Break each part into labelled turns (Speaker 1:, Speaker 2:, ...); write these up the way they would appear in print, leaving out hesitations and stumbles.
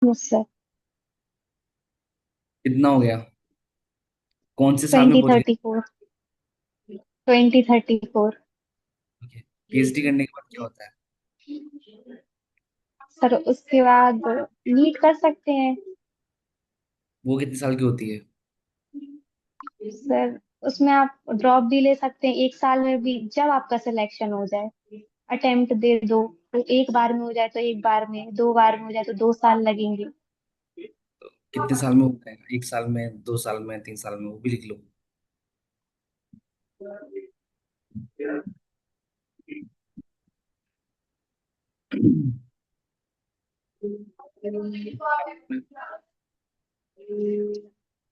Speaker 1: Yes sir.
Speaker 2: कितना हो गया? कौन से साल में
Speaker 1: ट्वेंटी
Speaker 2: पहुंच गए?
Speaker 1: Thirty four 2034।
Speaker 2: ओके। पीएचडी करने के बाद क्या होता है?
Speaker 1: सर उसके बाद नीट कर सकते हैं।
Speaker 2: वो कितने साल की होती है?
Speaker 1: सर उसमें आप ड्रॉप भी ले सकते हैं, एक साल में भी, जब आपका सिलेक्शन हो जाए। अटेम्प्ट दे दो, तो एक बार में हो जाए तो एक बार में, दो बार में हो जाए तो 2 साल लगेंगे।
Speaker 2: कितने साल में हो जाएगा? 1 साल में, 2 साल में, 3 साल में? वो भी लिख लो।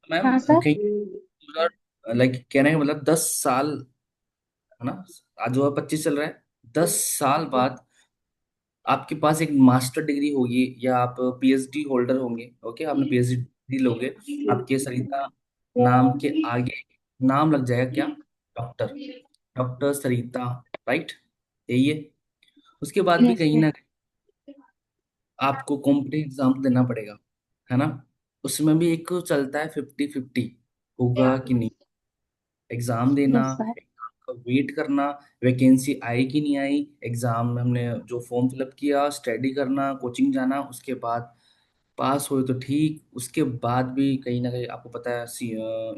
Speaker 2: मैम
Speaker 1: हाँ सर।
Speaker 2: कहीं, लाइक कहने का मतलब 10 साल है ना? आज 2025 चल रहा है। 10 साल बाद आपके पास एक मास्टर डिग्री होगी या आप पीएचडी होल्डर होंगे। ओके, आपने पीएचडी लोगे, आपके सरिता नाम के आगे नाम लग जाएगा क्या? डॉक्टर। डॉक्टर सरिता, राइट? यही है। उसके बाद भी
Speaker 1: यस
Speaker 2: कहीं
Speaker 1: सर।
Speaker 2: ना कहीं आपको कॉम्पिटिटिव एग्जाम देना पड़ेगा, है ना? उसमें भी एक चलता है 50-50, होगा कि नहीं। एग्जाम देना,
Speaker 1: यस सर।
Speaker 2: एग्जाम का वेट करना, वैकेंसी आई कि नहीं आई, एग्जाम में हमने जो फॉर्म फिलअप किया, स्टडी करना, कोचिंग जाना, उसके बाद पास हुए तो ठीक, उसके बाद भी कहीं ना कहीं आपको पता है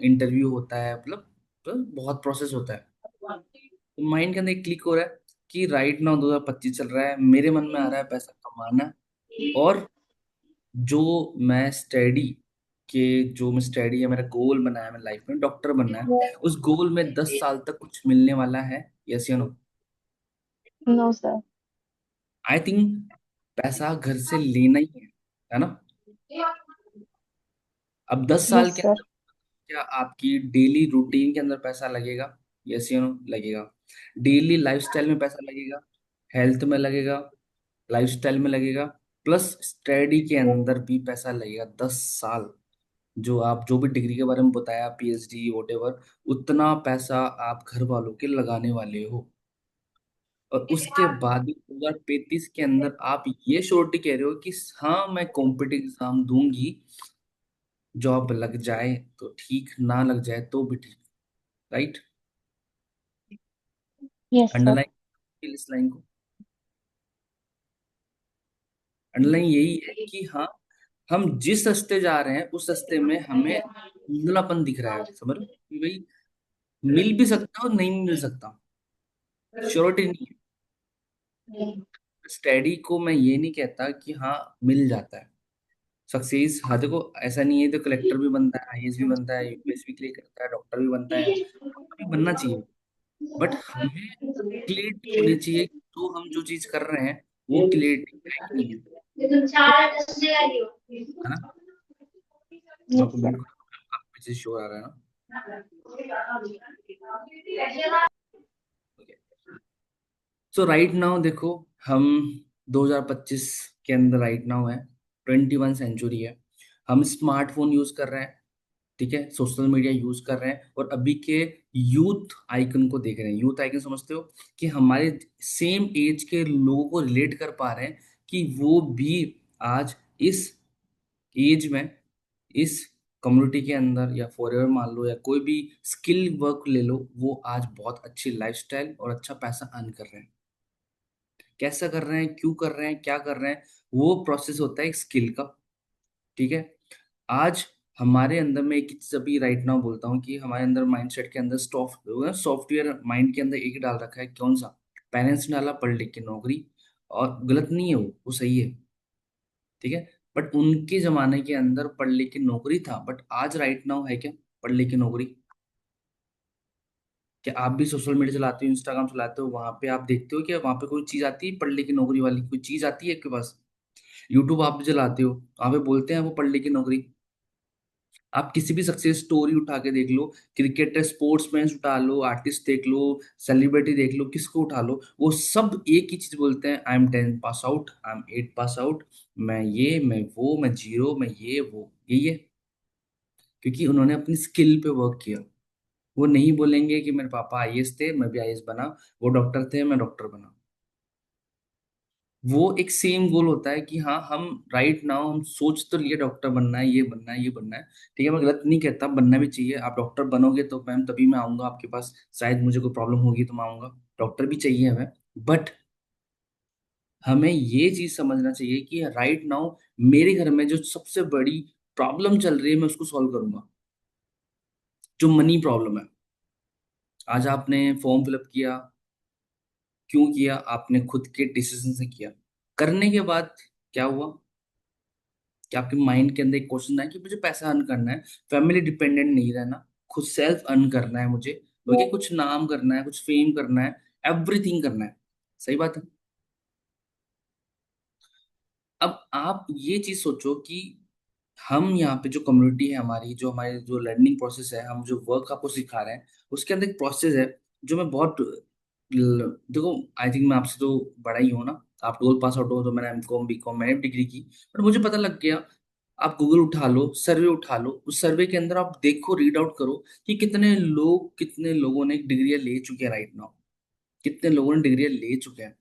Speaker 2: इंटरव्यू होता है, मतलब तो बहुत प्रोसेस होता है। तो माइंड के अंदर एक क्लिक हो रहा है कि राइट नाउ 2025 चल रहा है, मेरे मन में आ रहा है पैसा कमाना, और जो मैं स्टडी है, मेरा गोल बना है, मैं लाइफ में डॉक्टर बनना है, उस गोल में 10 साल तक कुछ मिलने वाला है? यस या no?
Speaker 1: No sir.
Speaker 2: I think पैसा घर से लेना ही है ना? अब 10 साल
Speaker 1: यस
Speaker 2: के
Speaker 1: सर।
Speaker 2: अंदर क्या आपकी डेली रूटीन के अंदर पैसा लगेगा? यस या नो? लगेगा। डेली लाइफस्टाइल में पैसा लगेगा, हेल्थ में लगेगा, लाइफस्टाइल में लगेगा, प्लस स्टडी के अंदर भी पैसा लगेगा। 10 साल, जो आप जो भी डिग्री के बारे में बताया, पीएचडी वोटेवर, उतना पैसा आप घर वालों के लगाने वाले हो। और उसके बाद भी 2035 के अंदर आप ये श्योरिटी कह रहे हो कि हाँ मैं कॉम्पिटिटिव एग्जाम दूंगी, जॉब लग जाए तो ठीक, ना लग जाए तो भी ठीक, राइट?
Speaker 1: Yes sir.
Speaker 2: अंडरलाइन इस लाइन को, अंडरलाइन यही है कि हाँ, हम जिस रास्ते जा रहे हैं उस रास्ते में हमें धुंधलापन दिख रहा है, समझ लो कि भाई मिल भी सकता है और नहीं मिल सकता, श्योरिटी नहीं है। स्टडी को मैं ये नहीं कहता कि हाँ मिल जाता है सक्सेस। हाँ देखो, ऐसा नहीं है तो कलेक्टर भी बनता है, आईएएस भी बनता है, यूपीएससी भी क्लियर करता है, डॉक्टर भी बनता है, अभी बनना चाहिए। बट हमें क्लियरिटी होनी चाहिए कि जो हम जो चीज कर रहे हैं वो क्लियरिटी है कि नहीं है, है ना? मैं
Speaker 1: यस
Speaker 2: आपको
Speaker 1: सर।
Speaker 2: म्यूट कर दूं, आपको पीछे शोर आ रहा है ना? ओके। सो राइट नाउ देखो, हम 2025 के अंदर राइट नाउ है, 21 सेंचुरी है। हम स्मार्टफोन यूज कर रहे हैं, ठीक है, सोशल मीडिया यूज कर रहे हैं, और अभी के यूथ आइकन को देख रहे हैं। यूथ आइकन समझते हो कि हमारे सेम एज के लोगों को रिलेट कर पा रहे हैं कि वो भी आज इस एज में, इस कम्युनिटी के अंदर, या फॉरएवर मान लो, या कोई भी स्किल वर्क ले लो, वो आज बहुत अच्छी लाइफस्टाइल और अच्छा पैसा अर्न कर रहे हैं। कैसा कर रहे हैं, क्यों कर रहे हैं, क्या कर रहे हैं, वो प्रोसेस होता है एक स्किल का, ठीक है। आज हमारे अंदर, में एक चीज अभी राइट नाउ बोलता हूँ कि हमारे अंदर माइंडसेट के अंदर सॉफ्टवेयर माइंड के अंदर एक डाल रखा है, कौन सा? पेरेंट्स ने डाला पढ़ लिख के नौकरी, और गलत नहीं है, वो सही है, ठीक है। बट उनके जमाने के अंदर पढ़ लिख के नौकरी था, बट आज राइट नाउ है क्या पढ़ लिख के नौकरी? क्या आप भी सोशल मीडिया चलाते हो, इंस्टाग्राम चलाते हो, वहां पे आप देखते हो कि वहां पे कोई चीज आती है पढ़ लिख के नौकरी वाली? कोई चीज आती है आपके पास? यूट्यूब आप भी चलाते हो, वहां पे बोलते हैं वो पढ़ लिख के नौकरी। आप किसी भी सक्सेस स्टोरी उठा के देख लो, क्रिकेटर, स्पोर्ट्समैन उठा लो, आर्टिस्ट देख लो, सेलिब्रिटी देख लो, किसको उठा लो, वो सब एक ही चीज बोलते हैं, I am 10 pass out, I am 8 pass out, मैं ये, मैं वो, मैं जीरो, मैं ये वो, यही है। क्योंकि उन्होंने अपनी स्किल पे वर्क किया। वो नहीं बोलेंगे कि मेरे पापा आईएएस थे, मैं भी आईएएस बना, वो डॉक्टर थे, मैं डॉक्टर बना। वो एक सेम गोल होता है कि हाँ हम राइट नाउ हम सोच तो लिए डॉक्टर बनना है, ये बनना है, ये बनना है। ठीक है, मैं गलत नहीं कहता, बनना भी चाहिए। आप डॉक्टर बनोगे तो मैम तभी मैं आऊंगा आपके पास, शायद मुझे कोई प्रॉब्लम होगी तो मैं आऊंगा। डॉक्टर भी चाहिए हमें। बट हमें ये चीज समझना चाहिए कि राइट नाउ मेरे घर में जो सबसे बड़ी प्रॉब्लम चल रही है मैं उसको सॉल्व करूंगा, जो मनी प्रॉब्लम है। आज आपने फॉर्म फिलअप किया, क्यों किया? आपने खुद के डिसीजन से किया। करने के बाद क्या हुआ कि आपके माइंड के अंदर एक क्वेश्चन आया कि मुझे पैसा अर्न करना है, फैमिली डिपेंडेंट नहीं रहना, खुद सेल्फ अर्न करना है मुझे। ओके, कुछ नाम करना है, कुछ फेम करना है, एवरीथिंग करना है। सही बात है। अब आप ये चीज सोचो कि हम यहाँ पे जो कम्युनिटी है हमारी, जो हमारे जो लर्निंग प्रोसेस है, हम जो वर्क आपको सिखा रहे हैं, उसके अंदर एक प्रोसेस है जो मैं बहुत देखो, आई थिंक मैं आपसे तो बड़ा ही हूँ ना। आप 12 पास आउट हो, तो मैंने एमकॉम बीकॉम मैंने डिग्री की। बट मुझे पता लग गया, आप गूगल उठा लो, सर्वे उठा लो, उस सर्वे के अंदर आप देखो, रीड आउट करो कि कितने लोगों ने डिग्रियां ले चुके हैं राइट नाउ, कितने लोगों ने डिग्रियां ले चुके हैं,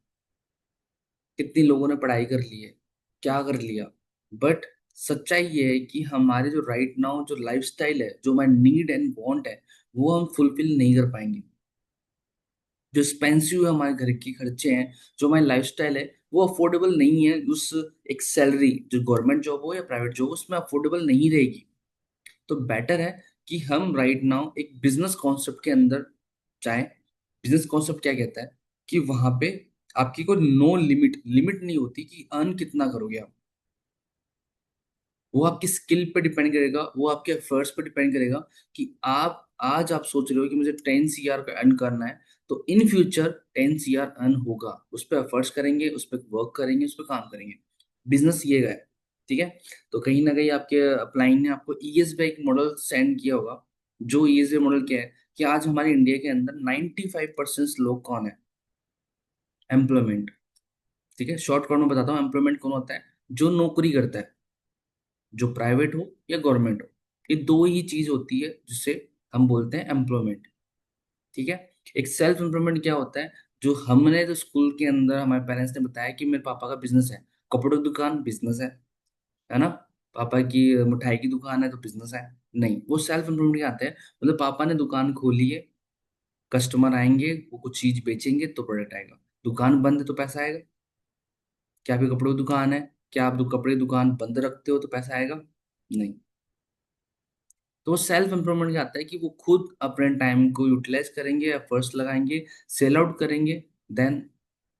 Speaker 2: कितने लोगों ने पढ़ाई कर ली है, क्या कर लिया। बट सच्चाई ये है कि हमारे जो राइट नाउ जो लाइफस्टाइल है, जो हमारे नीड एंड वांट है, वो हम फुलफिल नहीं कर पाएंगे। जो एक्सपेंसिव है हमारे घर के खर्चे हैं, जो हमारी लाइफस्टाइल है, वो अफोर्डेबल नहीं है उस एक सैलरी, जो गवर्नमेंट जॉब हो या प्राइवेट जॉब, उसमें अफोर्डेबल नहीं रहेगी। तो बेटर है कि हम राइट नाउ एक बिजनेस कॉन्सेप्ट के अंदर जाएं। बिजनेस कॉन्सेप्ट क्या कहता है कि वहां पे आपकी कोई नो लिमिट लिमिट नहीं होती कि अर्न कितना करोगे आप। वो आपकी स्किल पे डिपेंड करेगा, वो आपके एफर्ट्स पे डिपेंड करेगा कि आप आज आप सोच रहे हो कि मुझे 10 CR का अर्न करना है, तो इन फ्यूचर 10 CR अर्न होगा। उस पर एफर्ट्स करेंगे, उस पर वर्क करेंगे, उस पर काम करेंगे। बिजनेस ये है। ठीक है। तो कहीं ना कहीं आपके अपलाइन ने आपको ईएस पे एक मॉडल सेंड किया होगा। जो ईएस मॉडल क्या है कि आज हमारे इंडिया के अंदर 95% लोग कौन है? एम्प्लॉयमेंट। ठीक है, शॉर्ट में बताता हूँ, एम्प्लॉयमेंट कौन होता है? जो नौकरी करता है, जो प्राइवेट हो या गवर्नमेंट हो। ये दो ही चीज होती है जिसे हम बोलते हैं एम्प्लॉयमेंट। ठीक है। एक सेल्फ एम्प्लॉयमेंट क्या होता है? जो हमने जो स्कूल के अंदर हमारे पेरेंट्स ने बताया कि मेरे पापा का बिजनेस है, कपड़ों की दुकान बिजनेस है ना, पापा की मिठाई की दुकान है तो बिजनेस है। नहीं, वो सेल्फ एम्प्लॉयमेंट के आते हैं। मतलब पापा ने दुकान खोली है, कस्टमर आएंगे, वो कुछ चीज बेचेंगे तो प्रोडक्ट आएगा। दुकान बंद है तो पैसा आएगा। क्या आपकी कपड़ों की दुकान है, क्या आप कपड़े की दुकान बंद रखते हो तो पैसा आएगा? नहीं। तो वो सेल्फ एम्प्लॉयमेंट क्या आता है कि वो खुद अपने टाइम को यूटिलाइज करेंगे, एफर्ट्स लगाएंगे, सेल आउट करेंगे, देन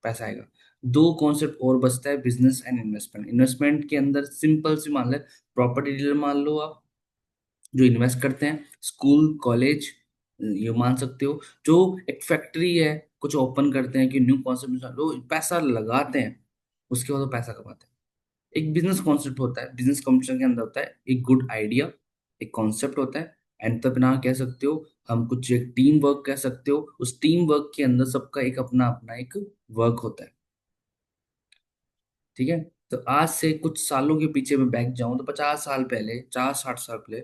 Speaker 2: पैसा आएगा। दो कॉन्सेप्ट और बचता है, बिजनेस एंड इन्वेस्टमेंट। इन्वेस्टमेंट के अंदर सिंपल सी मान ले, प्रॉपर्टी डीलर मान लो आप, जो इन्वेस्ट करते हैं, स्कूल कॉलेज ये मान सकते हो, जो एक फैक्ट्री है, कुछ ओपन करते हैं कि न्यू कॉन्सेप्ट लोग पैसा लगाते हैं, उसके बाद वो पैसा कमाते हैं। एक बिजनेस कॉन्सेप्ट होता है, बिजनेस कॉन्सेप्ट के अंदर होता है एक गुड आइडिया, एक कॉन्सेप्ट होता है, एंटरप्रेन्योर कह सकते हो, हम कुछ एक टीम वर्क कह सकते हो। उस टीम वर्क के अंदर सबका एक अपना अपना एक वर्क होता है। ठीक है। तो आज से कुछ सालों के पीछे मैं बैक जाऊं तो 50 साल पहले, 50 60 साल पहले,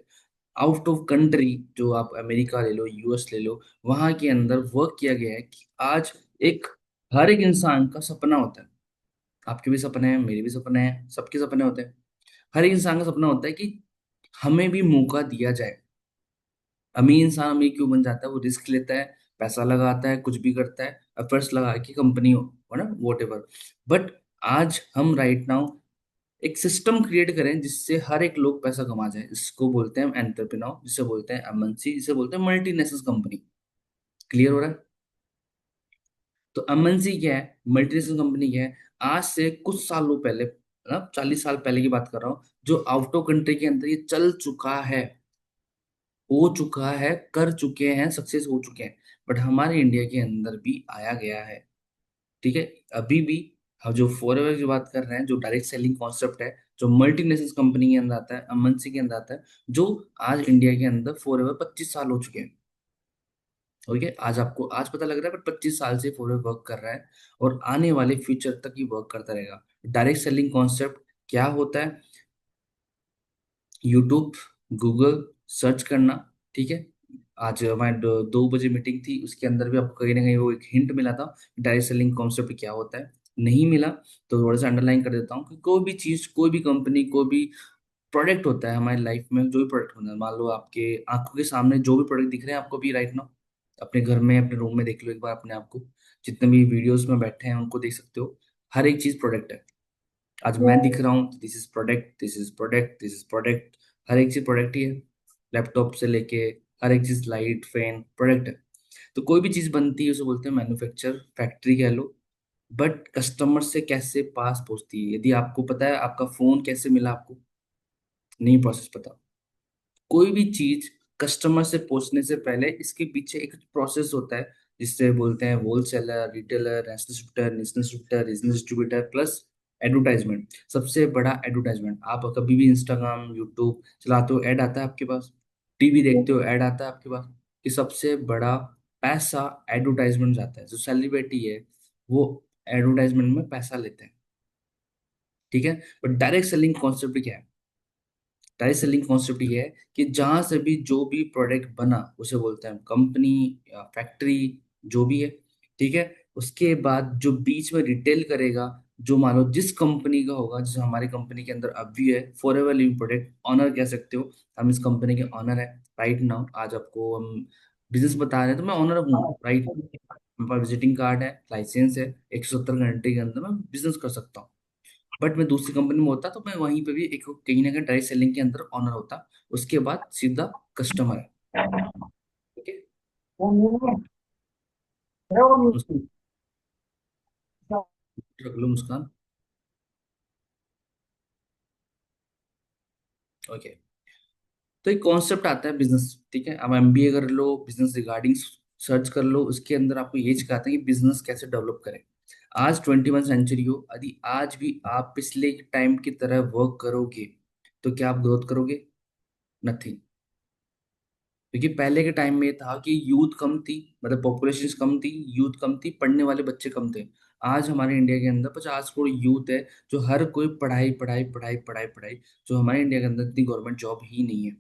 Speaker 2: आउट ऑफ कंट्री, जो आप अमेरिका ले लो, यूएस ले लो, वहां के अंदर वर्क किया गया है कि आज एक हर एक इंसान का सपना होता है। आपके भी सपने हैं, मेरे भी सपने हैं, सबके सपने होते हैं। हर एक इंसान का सपना होता है कि हमें भी मौका दिया जाए। अमीर इंसान अमीर क्यों बन जाता है? वो रिस्क लेता है, पैसा लगाता है, कुछ भी करता है, एफर्ट्स लगा के कंपनी हो ना, वॉट एवर। बट आज हम राइट नाउ एक सिस्टम क्रिएट करें जिससे हर एक लोग पैसा कमा जाए। इसको बोलते हैं एंटरप्रेन्योर, जिसे बोलते हैं एमएनसी, जिसे बोलते हैं मल्टीनेशनल कंपनी। क्लियर हो रहा है? तो एमएनसी क्या है, मल्टीनेशनल कंपनी क्या है? आज से कुछ सालों पहले, मतलब 40 साल पहले की बात कर रहा हूँ, जो आउट ऑफ कंट्री के अंदर ये चल चुका है, हो चुका है, कर चुके हैं, सक्सेस हो चुके हैं। बट हमारे इंडिया के अंदर भी आया गया है। ठीक है। अभी भी हम जो फॉरएवर की बात कर रहे हैं, जो डायरेक्ट सेलिंग कॉन्सेप्ट है, जो मल्टीनेशनल कंपनी के अंदर आता है, एमएनसी के अंदर आता है, जो आज इंडिया के अंदर फॉरएवर 25 साल हो चुके हैं। ओके, आज आपको आज पता लग रहा है, बट 25 साल से फॉरएवर वर्क कर रहा है, और आने वाले फ्यूचर तक ही वर्क करता रहेगा। डायरेक्ट सेलिंग कॉन्सेप्ट क्या होता है? यूट्यूब, गूगल सर्च करना। ठीक है। आज हमारे 2 बजे मीटिंग थी, उसके अंदर भी आपको कहीं ना कहीं वो एक हिंट मिला था डायरेक्ट सेलिंग कॉन्सेप्ट क्या होता है। नहीं मिला तो थोड़ा सा अंडरलाइन कर देता हूँ कि कोई भी चीज, कोई भी कंपनी, कोई भी प्रोडक्ट होता है हमारी लाइफ में, जो भी प्रोडक्ट होता है, मान लो आपके आंखों के सामने जो भी प्रोडक्ट दिख रहे हैं आपको भी राइट नाउ, अपने घर में अपने रूम में देख लो एक बार अपने आप को, जितने भी वीडियोस में बैठे हैं उनको देख सकते हो। हर एक चीज प्रोडक्ट है। आज मैं दिख रहा हूँ, this is product, this is product, this is product. हर एक चीज प्रोडक्ट ही है। लैपटॉप से लेके हर एक चीज, लाइट, फैन, प्रोडक्ट है। तो कोई भी चीज बनती है उसे बोलते हैं मैन्युफैक्चर, फैक्ट्री कह लो। बट कस्टमर से कैसे पास पहुंचती है, यदि आपको पता है आपका फोन कैसे मिला आपको, नहीं प्रोसेस पता। कोई भी चीज कस्टमर से पहुंचने से पहले इसके पीछे एक प्रोसेस होता है, जिससे बोलते हैं wholesaler, retailer, national distributor plus advertisement. सबसे बड़ा एडवर्टाइजमेंट, आप कभी भी इंस्टाग्राम, यूट्यूब चलाते हो, ऐड आता है आपके पास, टीवी देखते हो, ऐड आता है आपके पास। कि सबसे बड़ा पैसा एडवर्टाइजमेंट जाता है। जो सेलिब्रिटी है वो एडवर्टाइजमेंट में पैसा लेते हैं, ठीक है। बट डायरेक्ट सेलिंग कॉन्सेप्ट क्या है? डायरेक्ट सेलिंग कॉन्सेप्ट ये है कि जहां से भी जो भी प्रोडक्ट बना उसे बोलते हैं कंपनी या फैक्ट्री, जो भी है, ठीक है। उसके बाद जो बीच में रिटेल करेगा, जो मानो जिस कंपनी का होगा, जैसे हमारी कंपनी के अंदर अभी है forever living product, owner कह सकते हो। हम इस कंपनी के ऑनर है राइट नाउ। आज आपको हम बिजनेस बता रहे हैं तो मैं ऑनर हूँ राइट। मेरे पास विजिटिंग कार्ड है, लाइसेंस है, 170 घंटे के अंदर मैं बिजनेस कर सकता हूँ। बट मैं दूसरी कंपनी में होता तो मैं वहीं पे भी एक कहीं ना कहीं डायरेक्ट सेलिंग के अंदर ऑनर होता। उसके बाद सीधा कस्टमर है, ठीक है। रख लो मुस्कान। ओके। तो एक कॉन्सेप्ट आता है बिजनेस, ठीक है। अब एमबीए कर लो, बिजनेस रिगार्डिंग सर्च कर लो, उसके अंदर आपको ये सिखाते हैं कि बिजनेस कैसे डेवलप करें। आज 21 सेंचुरी हो, यदि आज भी आप पिछले टाइम की तरह वर्क करोगे तो क्या आप ग्रोथ करोगे? नथिंग। क्योंकि पहले के टाइम में ये था कि यूथ कम थी, मतलब पॉपुलेशन कम थी, यूथ कम थी, पढ़ने वाले बच्चे कम थे। आज हमारे इंडिया के अंदर 50 करोड़ यूथ है, जो हर कोई पढ़ाई पढ़ाई पढ़ाई पढ़ाई पढ़ाई। जो हमारे इंडिया के अंदर इतनी गवर्नमेंट जॉब ही नहीं है,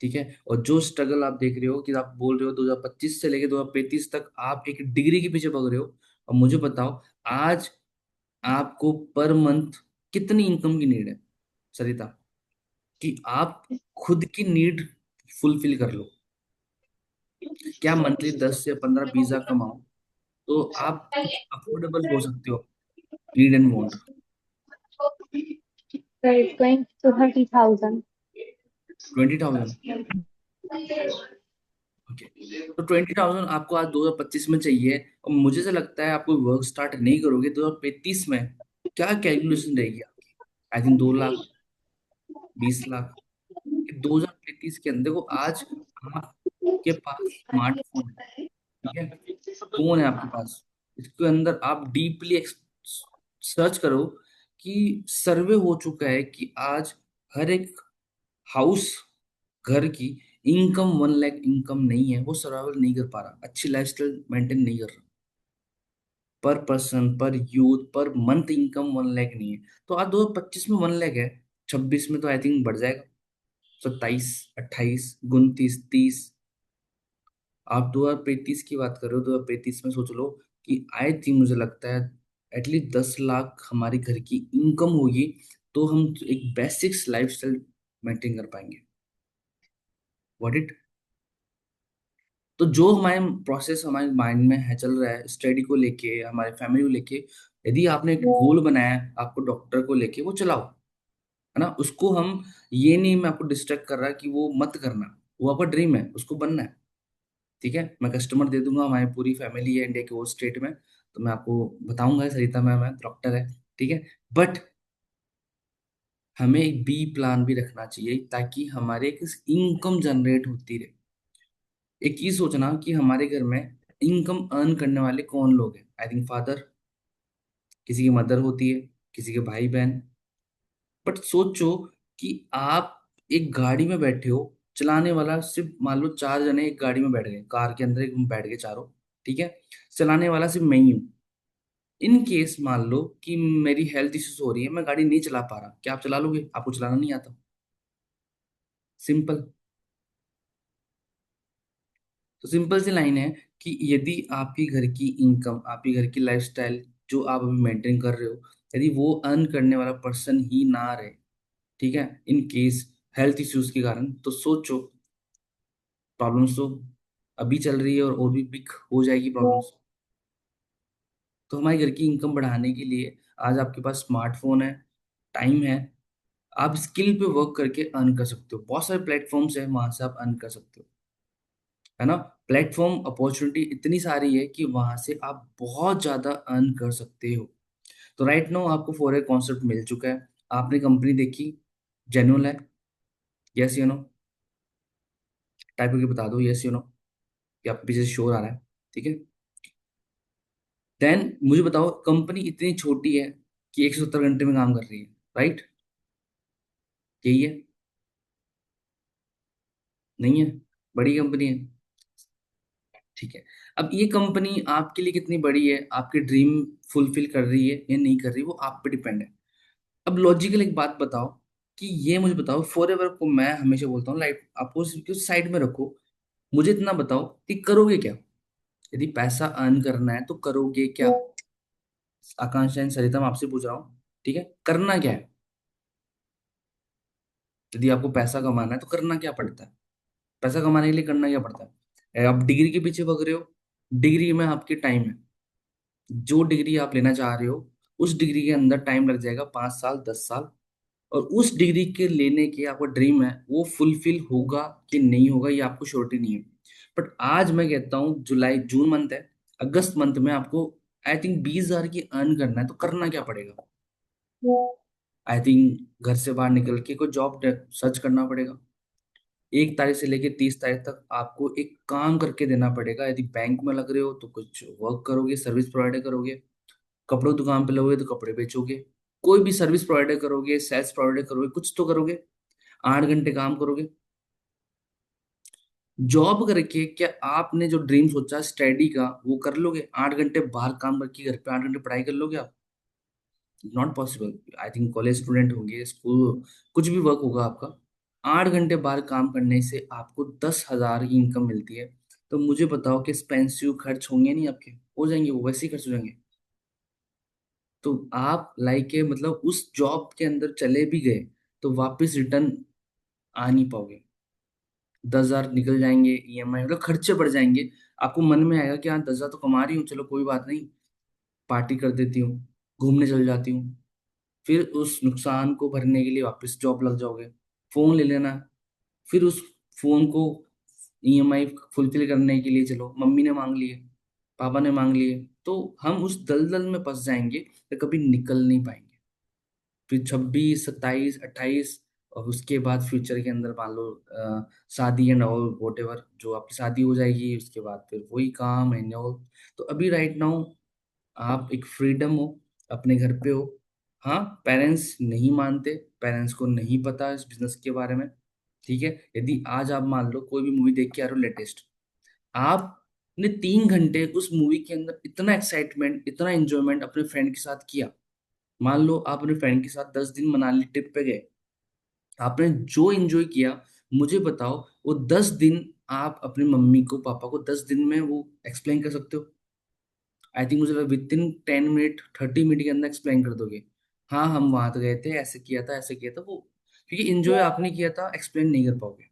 Speaker 2: ठीक है। और जो स्ट्रगल आप देख रहे हो कि आप बोल रहे हो 2025 से लेकर 2035 तक आप एक डिग्री के पीछे भाग रहे हो। और मुझे बताओ, आज आपको पर मंथ कितनी इनकम की नीड है सरिता, कि आप खुद की नीड फुलफिल कर लो? क्या मंथली 10 से 15 20 हज़ार कमाओ तो आप कुछ अफोर्डेबल हो सकते हो, need and want.
Speaker 1: So it's going to 30,000.
Speaker 2: 20,000। Okay. तो 20,000 आपको आज 2025 में चाहिए, और मुझे से लगता है आप कोई वर्क स्टार्ट नहीं करोगे 2035 में। क्या कैलकुलेशन रहेगी आपकी? I think 2 lakh, 20 lakh. 2035 के अंदर देखो, आज आपके पास स्मार्टफोन है, ठीक है। फोन है आपके पास, इसके अंदर आप डीपली सर्च करो कि सर्वे हो चुका है कि आज हर एक हाउस, घर की इनकम 1 लाख इनकम नहीं है, वो सर्वाइवल नहीं कर पा रहा, अच्छी लाइफस्टाइल मेंटेन नहीं कर रहा। पर पर्सन, पर youth, per month income 1 lakh नहीं है। तो आज 2025 में 1 लाख है, 26 में तो आई थिंक बढ़ जाएगा, 27 28 29 30। आप 2035 की बात कर रहे हो, 2035 में सोच लो कि आई थिंक मुझे लगता है एटलीस्ट 10 लाख हमारी घर की इनकम होगी, तो हम एक बेसिक्स लाइफस्टाइल मेंटेन कर पाएंगे। What it. तो जो हमारे प्रोसेस हमारे माइंड में है, चल रहा है स्टडी को लेके, हमारे फैमिली को लेके, यदि आपने एक गोल बनाया है आपको डॉक्टर को लेके, वो चलाओ, है ना। उसको हम, ये नहीं मैं आपको डिस्ट्रैक्ट कर रहा कि वो मत करना, वो आपका ड्रीम है, उसको बनना है, ठीक है। मैं कस्टमर दे दूंगा, हमारी पूरी फैमिली है इंडिया के वो स्टेट में, तो मैं आपको बताऊंगा सरिता मैम है, डॉक्टर है, ठीक है। बट हमें एक बी प्लान भी रखना चाहिए ताकि हमारे एक इनकम जनरेट होती रहे। एक चीज सोचना कि हमारे घर में इनकम अर्न करने वाले कौन लोग हैं? आई थिंक फादर, किसी की मदर होती है, किसी के भाई बहन। बट सोचो कि आप एक गाड़ी में बैठे हो, चलाने वाला सिर्फ मान लो 4 जने एक गाड़ी में बैठ गए, कार के अंदर एक बैठ गए चारों, ठीक है। चलाने वाला सिर्फ मैं ही हूँ। इन केस मान लो कि मेरी हेल्थ इश्यूज हो रही है, मैं गाड़ी नहीं चला पा रहा, क्या आप चला लोगे? आपको चलाना नहीं आता, सिंपल। तो सिंपल सी लाइन है कि यदि आपकी घर की इनकम, आपकी घर की लाइफस्टाइल जो आप अभी मेंटेन कर रहे हो, यदि वो अर्न करने वाला पर्सन ही ना रहे, ठीक है, इन केस हेल्थ इश्यूज के कारण, तो सोचो प्रॉब्लम्स तो अभी चल रही है और भी बिग हो जाएगी प्रॉब्लम्स। तो हमारे घर की इनकम बढ़ाने के लिए आज आपके पास स्मार्टफोन है, टाइम है, आप स्किल पे वर्क करके अर्न कर सकते हो। बहुत सारे प्लेटफॉर्म्स है, वहां से आप अर्न कर सकते हो, है ना। प्लेटफॉर्म अपॉर्चुनिटी इतनी सारी है कि वहां से आप बहुत ज्यादा अर्न कर सकते हो। तो राइट नाउ आपको फॉर ए कॉन्सेप्ट मिल चुका है, आपने कंपनी देखी, जेन्युइन है, यस यू नो, टाइप करके बता दो यस यू नो, कि आपके पीछे शोर आ रहा है, ठीक है। देन मुझे बताओ, कंपनी इतनी छोटी है कि 170 घंटे में काम कर रही है, राइट, यही है, नहीं है, बड़ी कंपनी है, ठीक है। अब ये कंपनी आपके लिए कितनी बड़ी है, आपके ड्रीम फुलफिल कर रही है या नहीं कर रही, वो आप पे डिपेंड है। अब लॉजिकल एक बात बताओ, कि ये मुझे बताओ, फॉर एवर को मैं हमेशा बोलता हूँ लाइफ आपको साइड में रखो, मुझे इतना बताओ कि करोगे क्या, यदि पैसा अर्न करना है तो करोगे क्या। आकांक्षा एंड सरिता, मैं आपसे पूछ रहा हूँ, ठीक है, करना क्या है, यदि आपको पैसा कमाना है तो करना क्या पड़ता है, पैसा कमाने के लिए करना क्या पड़ता है। आप डिग्री के पीछे भाग रहे हो, डिग्री में आपकी टाइम है, जो डिग्री आप लेना चाह रहे हो उस डिग्री के अंदर टाइम लग जाएगा 5 साल 10 साल, और उस डिग्री के लेने के आपका ड्रीम है वो फुलफिल होगा कि नहीं होगा ये आपको श्योरिटी नहीं है। बट आज मैं कहता हूँ, जुलाई जून मंथ है, अगस्त मंथ में आपको आई थिंक 20,000 की अर्न करना है, तो करना क्या पड़ेगा, आई थिंक घर से बाहर निकल के कोई जॉब सर्च करना पड़ेगा। 1 तारीख से लेके 30 तारीख तक आपको एक काम करके देना पड़ेगा, यदि बैंक में लग रहे हो तो कुछ वर्क करोगे, सर्विस प्रोवाइडर करोगे, कपड़ों की दुकान पे लोगे तो कपड़े बेचोगे, कोई भी सर्विस प्रोवाइडर करोगे, सेल्स प्रोवाइडर करोगे, कुछ तो करोगे, 8 घंटे काम करोगे। जॉब करके क्या आपने जो ड्रीम सोचा स्टडी का वो कर लोगे, 8 घंटे बाहर काम करके घर पे 8 घंटे पढ़ाई कर लोगे आप, not possible. I think college student होंगे, स्कूल, कुछ भी वर्क होगा आपका, 8 घंटे बाहर काम करने से आपको 10,000 की इनकम मिलती है। तो मुझे बताओ कि एक्सपेंसिव खर्च होंगे नहीं आपके, हो जाएंगे, वो वैसे ही खर्च हो जाएंगे। तो आप लाइक के मतलब उस जॉब के अंदर चले भी गए तो वापस रिटर्न आ नहीं पाओगे, 10,000 निकल जाएंगे ईएमआई, मतलब खर्चे बढ़ जाएंगे। आपको मन में आएगा कि हाँ 10,000 तो कमा रही हूँ, चलो कोई बात नहीं, पार्टी कर देती हूँ, घूमने चल जाती हूँ, फिर उस नुकसान को भरने के लिए वापस जॉब लग जाओगे, फोन ले लेना, फिर उस फोन को ईएमआई फुलफिल करने के लिए चलो मम्मी ने मांग लिए, पापा ने मांग लिए, तो हम उस दलदल में फंस जाएंगे तो कभी निकल नहीं पाएंगे। फिर 26 27 28, और उसके बाद फ्यूचर के अंदर मान लो शादी एंड ऑल वोट एवर, जो आपकी शादी हो जाएगी उसके बाद फिर वही काम एंड ऑल। तो अभी राइट नाउ आप एक फ्रीडम हो, अपने घर पे हो। हाँ, पेरेंट्स नहीं मानते, पेरेंट्स को नहीं पता इस बिजनेस के बारे में, ठीक है। यदि आज आप मान लो कोई भी मूवी देख के आ रहे हो लेटेस्ट, आपने 3 घंटे उस मूवी के अंदर इतना एक्साइटमेंट, इतना एंजॉयमेंट अपने फ्रेंड के साथ किया, मान लो आप अपने फ्रेंड के साथ 10 दिन मनाली ट्रिप पे गए, आपने जो एंजॉय किया, मुझे बताओ वो 10 दिन आप अपनी मम्मी को पापा को 10 दिन में वो एक्सप्लेन कर सकते हो। आई थिंक मुझे विद इन 10 मिनट 30 मिनट के अंदर एक्सप्लेन कर दोगे, हाँ हम वहां तो गए थे, ऐसे किया था ऐसे किया था वो, क्योंकि एंजॉय आपने किया था, एक्सप्लेन नहीं कर पाओगे।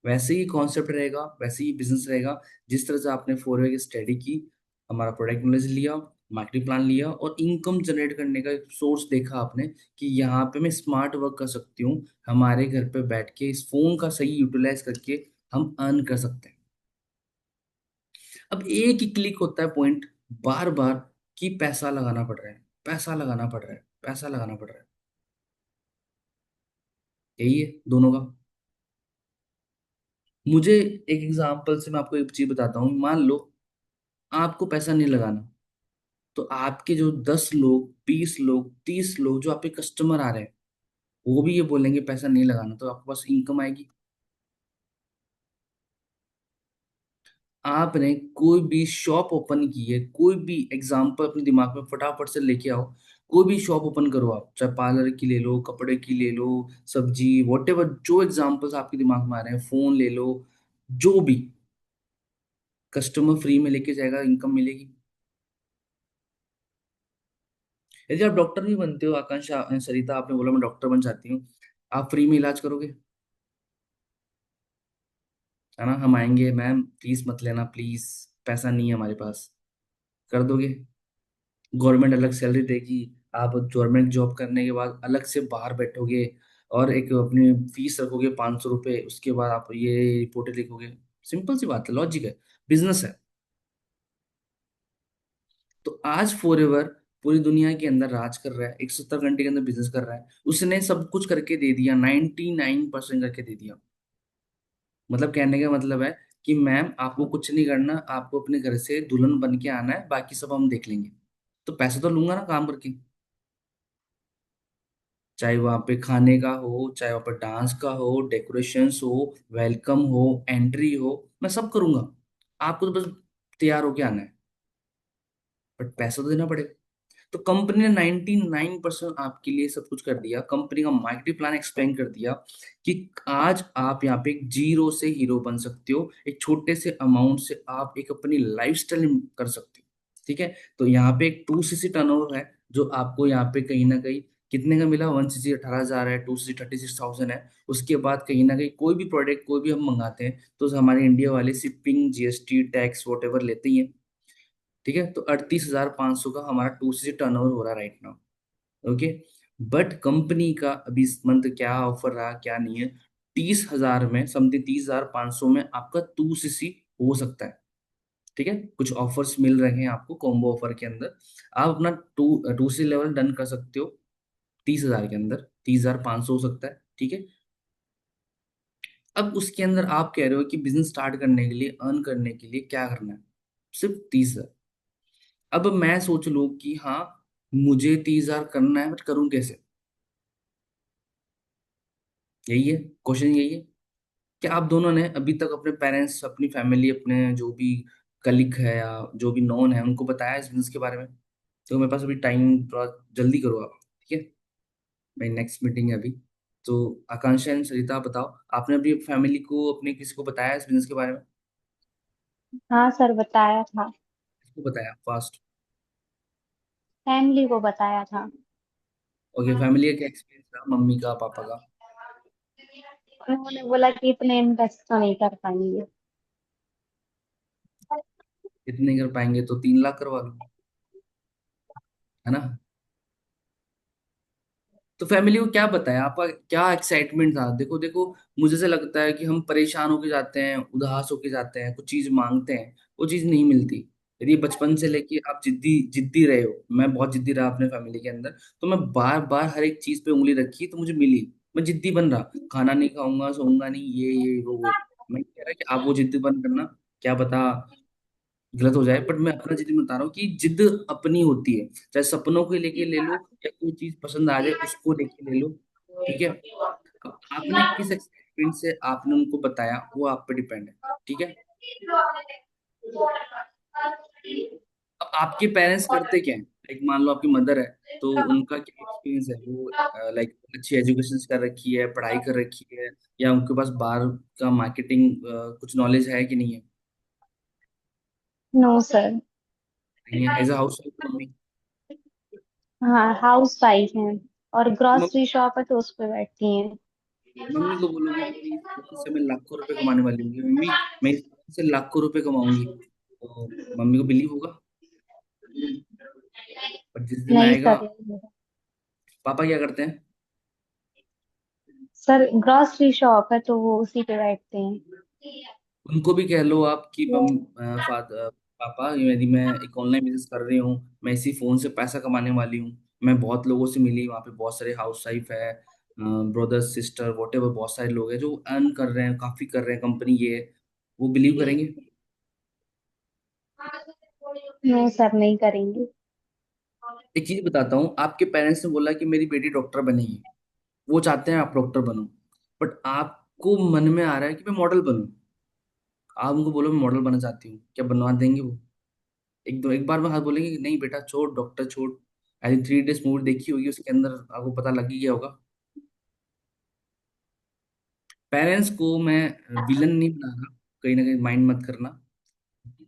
Speaker 2: वैसे ही कॉन्सेप्ट रहेगा, वैसे ही बिजनेस रहेगा, जिस तरह से आपने 4 ईयर की स्टडी की, हमारा प्रोडक्ट नॉलेज लिया, मार्केटिंग प्लान लिया और इनकम जनरेट करने का सोर्स देखा आपने, कि यहाँ पे मैं स्मार्ट वर्क कर सकती हूँ, हमारे घर पे बैठ के इस फोन का सही यूटिलाइज करके हम अर्न कर सकते हैं। अब एक ही क्लिक होता है पॉइंट, बार बार, कि पैसा लगाना पड़ रहा है, पैसा लगाना पड़ रहा है, पैसा लगाना पड़ रहा है, यही है दोनों का। मुझे एक एग्जांपल से मैं आपको एक चीज बताता हूँ, मान लो आपको पैसा नहीं लगाना, तो आपके जो 10 लोग 20 लोग 30 लोग जो आपके कस्टमर आ रहे हैं, वो भी ये बोलेंगे पैसा नहीं लगाना, तो आपके पास इनकम आएगी। आपने कोई भी शॉप ओपन की है, कोई भी एग्जांपल अपने दिमाग में फटाफट से लेके आओ, कोई भी शॉप ओपन करो आप, चाहे पार्लर की ले लो, कपड़े की ले लो, सब्जी, वॉटेवर, जो एग्जांपल्स आपके दिमाग में आ रहे हैं, फोन ले लो, जो भी, कस्टमर फ्री में लेके जाएगा, इनकम मिलेगी। यदि आप डॉक्टर नहीं बनते हो आकांक्षा, सरिता आपने बोला मैं डॉक्टर बन जाती हूँ, आप फ्री में इलाज करोगे? है ना, हम आएंगे मैम फीस मत लेना प्लीज, पैसा नहीं है हमारे पास, कर दोगे? गवर्नमेंट अलग सैलरी देगी, आप गवर्नमेंट जॉब करने के बाद अलग से बाहर बैठोगे और एक अपनी फीस रखोगे 500 रुपये, उसके बाद आप ये रिपोर्टें लिखोगे। सिंपल सी बात है, लॉजिक है, बिजनेस है। तो आज फॉरएवर पूरी दुनिया के अंदर राज कर रहा है, 170 घंटे के अंदर बिजनेस कर रहा है, उसने सब कुछ करके दे दिया, 99% करके दे दिया। मतलब कहने का मतलब है कि मैम आपको कुछ नहीं करना, आपको अपने घर से दुल्हन बन के आना है, बाकी सब हम देख लेंगे। तो पैसे तो लूंगा ना काम करके, चाहे वहां पे खाने का हो, चाहे वहां पे डांस का हो, डेकोरेशंस हो, वेलकम हो, एंट्री हो, मैं सब करूंगा। आपको तो बस तैयार होके आना है, बट पैसा तो देना पड़ेगा। तो कंपनी ने 99% आपके लिए सब कुछ कर दिया, कंपनी का मार्केटिंग प्लान एक्सप्लेन कर दिया कि आज आप यहाँ पे एक जीरो से हीरो बन सकते हो, एक छोटे से अमाउंट से आप एक अपनी लाइफस्टाइल कर सकते हो। ठीक है, तो यहाँ पे एक 2cc टर्नओवर है, जो आपको यहाँ पे कहीं ना कहीं कितने का मिला, 1cc 18,000 है, 2cc 36,000 है। उसके बाद कहीं ना कहीं कोई भी प्रोडक्ट कोई भी हम मंगाते हैं तो हमारे इंडिया वाले shipping, GST, tax, what ever लेते ही हैं। ठीक है, तो 38,500 का हमारा 2cc टर्नओवर हो रहा है right now. Okay, but company का अभी इस मंथ क्या ऑफर रहा क्या नहीं है, 30,000 में, समथिंग 30,500 में आपका 2cc हो सकता है। ठीक है, कुछ ऑफर्स मिल रहे हैं आपको कॉम्बो ऑफर के अंदर, आप अपना 2cc लेवल डन कर सकते हो 30,000 के अंदर, 30,500 हो सकता है। ठीक है, अब उसके अंदर आप कह रहे हो कि बिजनेस स्टार्ट करने के लिए, अर्न करने के लिए क्या करना है, सिर्फ 30,000। अब मैं सोच लूं कि हाँ मुझे 30,000 करना है, बट करूं कैसे? यही है क्वेश्चन, यही है। क्या आप दोनों ने अभी तक अपने पेरेंट्स, अपनी फैमिली, अपने जो भी कलीग है या जो भी नॉन है उनको बताया इस बिजनेस के बारे में? तो मेरे पास अभी टाइम, थोड़ा जल्दी करो आप। ठीक है, मेरी नेक्स्ट मीटिंग है अभी। तो आकांक्षा एंड सरिता आप बताओ, आपने अपनी फैमिली को, अपने किसी को बताया इस बिजनेस के बारे में?
Speaker 1: हाँ सर, बताया था।
Speaker 2: किसको बताया फास्ट?
Speaker 1: फैमिली को बताया था।
Speaker 2: ओके, फैमिली का क्या एक्सपीरियंस रहा, मम्मी का, पापा का?
Speaker 1: उन्होंने बोला कि इतने इन्वेस्ट तो नहीं कर पाएंगे।
Speaker 2: इतने कर पाएंगे तो 3 लाख करवा लो, है ना? तो फैमिली को क्या बताया, आपका क्या एक्साइटमेंट था? देखो देखो, मुझे से लगता है कि हम परेशान होके जाते हैं, उदास होके जाते हैं, कुछ चीज मांगते हैं, वो चीज नहीं मिलती। यदि बचपन से लेके आप जिद्दी जिद्दी रहे हो, मैं बहुत जिद्दी रहा अपने फैमिली के अंदर, तो मैं बार बार हर एक चीज पे उंगली रखी तो मुझे मिली। मैं जिद्दी बन रहा, खाना नहीं खाऊंगा, सोऊंगा नहीं, ये वो। मैं कह रहा कि आप वो जिद्दी बंद करना, क्या पता गलत हो जाए, बट मैं अपना जिद बता रहा हूँ कि जिद अपनी होती है। चाहे सपनों को लेके ले लो, या कोई चीज पसंद आ जाए उसको लेके ले लो। ठीक है, अब आपने किस एक्सपीरियंस से आपने उनको बताया वो आप पे डिपेंड है। ठीक है, अब आपके पेरेंट्स करते क्या है, लाइक मान लो आपकी मदर है, तो उनका क्या एक्सपीरियंस है, वो लाइक अच्छी एजुकेशन कर रखी है, पढ़ाई कर रखी है, या उनके पास बाहर का मार्केटिंग कुछ नॉलेज है कि नहीं है?
Speaker 1: No sir.
Speaker 2: नहीं है, एज अ हाउस मम्मी।
Speaker 1: हाँ, हाउस वाइफ हैं। और
Speaker 2: मम्मी
Speaker 1: ग्रोसरी शॉप है तो उस पे बैठती हैं।
Speaker 2: मम्मी को बोलोगे कि इस बिजनेस से मैं लाखों रुपए कमाने वाली हूँ, मम्मी मैं इस बिजनेस से लाखों रुपए कमाऊंगी, तो मम्मी को बिलीव होगा? पर जिस दिन
Speaker 1: नहीं
Speaker 2: आएगा,
Speaker 1: करेंगे।
Speaker 2: पापा क्या करते हैं?
Speaker 1: सर, ग्रोसरी शॉप है तो वो उसी पे बैठते हैं।
Speaker 2: उनको भी कह लो आप कि फादर, पापा यदि मैं एक ऑनलाइन बिजनेस कर रही हूँ, मैं इसी फोन से पैसा कमाने वाली हूँ, मैं बहुत लोगों से मिली, वहाँ पे बहुत सारे हाउस वाइफ है, ब्रदर सिस्टर वॉट एवर, बहुत सारे लोग हैं जो अर्न कर रहे हैं, काफी कर रहे हैं, कंपनी ये है, वो बिलीव करेंगे?
Speaker 1: नो सर, नहीं करेंगे।
Speaker 2: एक चीज बताता हूँ, आपके पेरेंट्स ने बोला कि मेरी बेटी डॉक्टर बनेगी, वो चाहते हैं आप डॉक्टर बनो, बट आपको मन में आ रहा है कि मैं मॉडल बनूं। आप उनको बोलो मैं मॉडल बनना चाहती हूँ, क्या बनवा देंगे वो? एक बार में हाथ बोलेंगे कि नहीं बेटा छोड़, डॉक्टर छोड़। आई 3 डेज मूवी देखी होगी, उसके अंदर आपको पता लग ही गया होगा। पेरेंट्स को मैं विलन नहीं बना रहा, कहीं ना कहीं माइंड मत करना।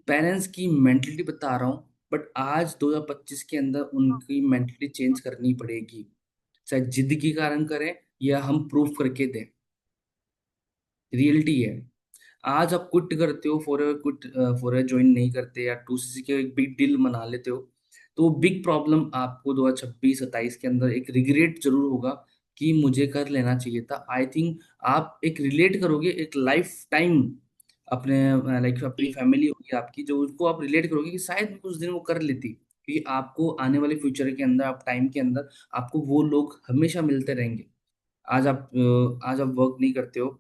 Speaker 2: पेरेंट्स की मेंटलिटी बता रहा हूँ बट आज 2025 के अंदर उनकी मेंटलिटी चेंज करनी पड़ेगी, चाहे जिद के कारण करें या हम प्रूफ करके दें। रियलिटी है। आज आप क्विट करते हो, फॉर क्विट, फॉर ज्वाइन नहीं करते या 2cc के एक बिग डील मना लेते हो, तो बिग प्रॉब्लम आपको 2026-27 के अंदर एक रिग्रेट जरूर होगा कि मुझे कर लेना चाहिए था। आई थिंक आप एक रिलेट करोगे एक लाइफ टाइम अपने, लाइक अपनी फैमिली होगी आपकी, जो उसको आप रिलेट करोगे कि शायद कुछ दिन वो कर लेती, क्योंकि आपको आने वाले फ्यूचर के अंदर, आप टाइम के अंदर आपको वो लोग हमेशा मिलते रहेंगे। आज आप वर्क नहीं करते हो,